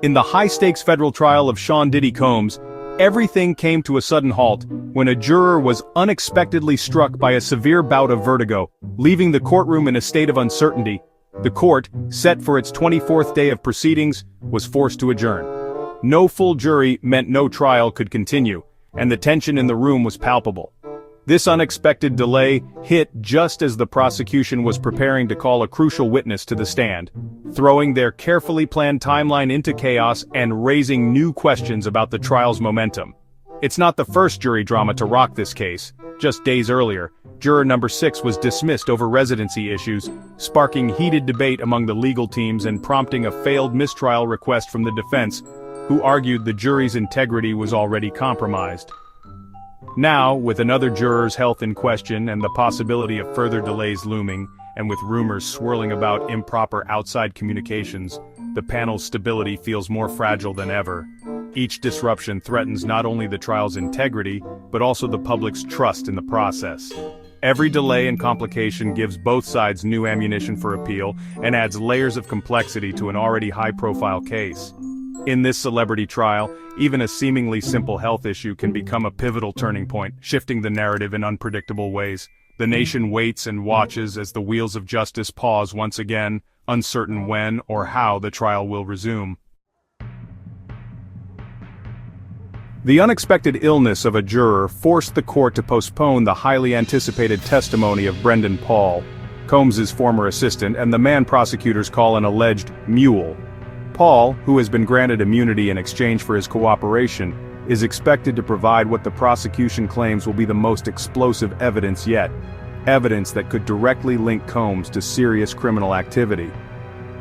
In the high-stakes federal trial of Sean Diddy Combs, everything came to a sudden halt when a juror was unexpectedly struck by a severe bout of vertigo, leaving the courtroom in a state of uncertainty. The court, set for its 24th day of proceedings, was forced to adjourn. No full jury meant no trial could continue, and the tension in the room was palpable. This unexpected delay hit just as the prosecution was preparing to call a crucial witness to the stand, throwing their carefully planned timeline into chaos and raising new questions about the trial's momentum. It's not the first jury drama to rock this case. Just days earlier, juror number 6 was dismissed over residency issues, sparking heated debate among the legal teams and prompting a failed mistrial request from the defense, who argued the jury's integrity was already compromised. Now, with another juror's health in question and the possibility of further delays looming, and with rumors swirling about improper outside communications, the panel's stability feels more fragile than ever. Each disruption threatens not only the trial's integrity, but also the public's trust in the process. Every delay and complication gives both sides new ammunition for appeal and adds layers of complexity to an already high-profile case. In this celebrity trial, even a seemingly simple health issue can become a pivotal turning point, shifting the narrative in unpredictable ways. The nation waits and watches as the wheels of justice pause once again, uncertain when or how the trial will resume. The unexpected illness of a juror forced the court to postpone the highly anticipated testimony of Brendan Paul, Combs's former assistant and the man prosecutors call an alleged mule. Paul, who has been granted immunity in exchange for his cooperation, is expected to provide what the prosecution claims will be the most explosive evidence yet. Evidence that could directly link Combs to serious criminal activity.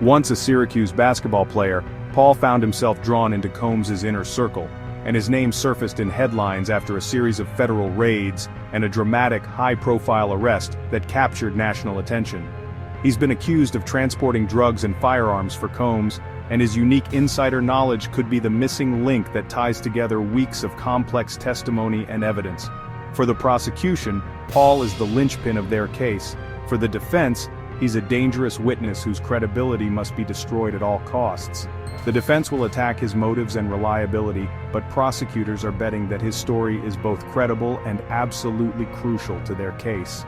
Once a Syracuse basketball player, Paul found himself drawn into Combs's inner circle, and his name surfaced in headlines after a series of federal raids and a dramatic, high-profile arrest that captured national attention. He's been accused of transporting drugs and firearms for Combs, and his unique insider knowledge could be the missing link that ties together weeks of complex testimony and evidence. For the prosecution, Paul is the linchpin of their case. For the defense, he's a dangerous witness whose credibility must be destroyed at all costs. The defense will attack his motives and reliability, but prosecutors are betting that his story is both credible and absolutely crucial to their case.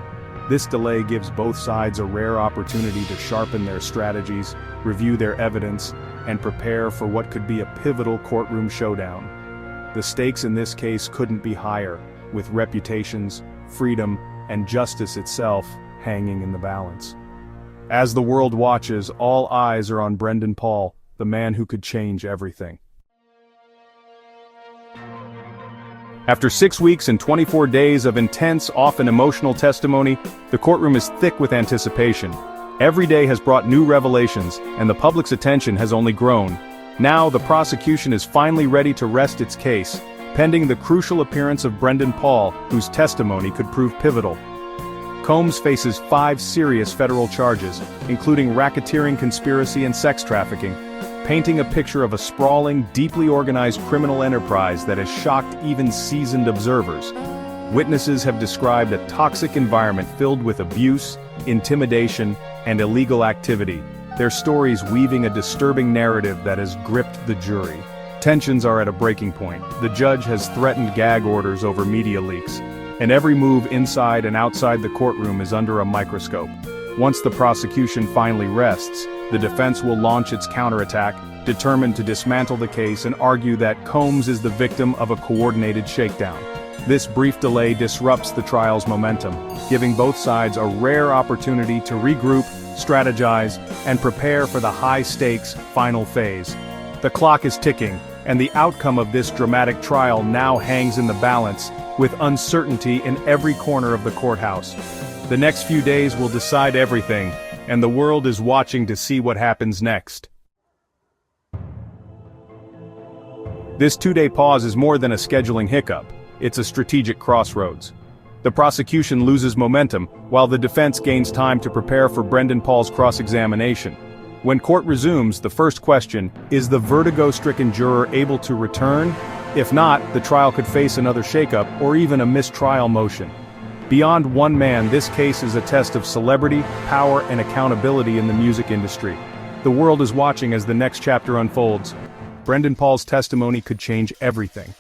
This delay gives both sides a rare opportunity to sharpen their strategies, review their evidence, and prepare for what could be a pivotal courtroom showdown. The stakes in this case couldn't be higher, with reputations, freedom, and justice itself hanging in the balance. As the world watches, all eyes are on Brendan Paul, the man who could change everything. After 6 weeks and 24 days of intense, often emotional testimony, the courtroom is thick with anticipation. Every day has brought new revelations, and the public's attention has only grown. Now the prosecution is finally ready to rest its case, pending the crucial appearance of Brendan Paul, whose testimony could prove pivotal. Combs faces 5 serious federal charges, including racketeering, conspiracy, and sex trafficking, painting a picture of a sprawling, deeply organized criminal enterprise that has shocked even seasoned observers. Witnesses have described a toxic environment filled with abuse, intimidation, and illegal activity, their stories weaving a disturbing narrative that has gripped the jury. Tensions are at a breaking point. The judge has threatened gag orders over media leaks, and every move inside and outside the courtroom is under a microscope. Once the prosecution finally rests, the defense will launch its counterattack, determined to dismantle the case and argue that Combs is the victim of a coordinated shakedown. This brief delay disrupts the trial's momentum, giving both sides a rare opportunity to regroup, strategize, and prepare for the high-stakes final phase. The clock is ticking, and the outcome of this dramatic trial now hangs in the balance, with uncertainty in every corner of the courthouse. The next few days will decide everything, and the world is watching to see what happens next. This 2-day pause is more than a scheduling hiccup. It's a strategic crossroads. The prosecution loses momentum, while the defense gains time to prepare for Brendan Paul's cross-examination. When court resumes, the first question, is the vertigo-stricken juror able to return? If not, the trial could face another shakeup or even a mistrial motion. Beyond one man, this case is a test of celebrity, power, and accountability in the music industry. The world is watching as the next chapter unfolds. Brendan Paul's testimony could change everything.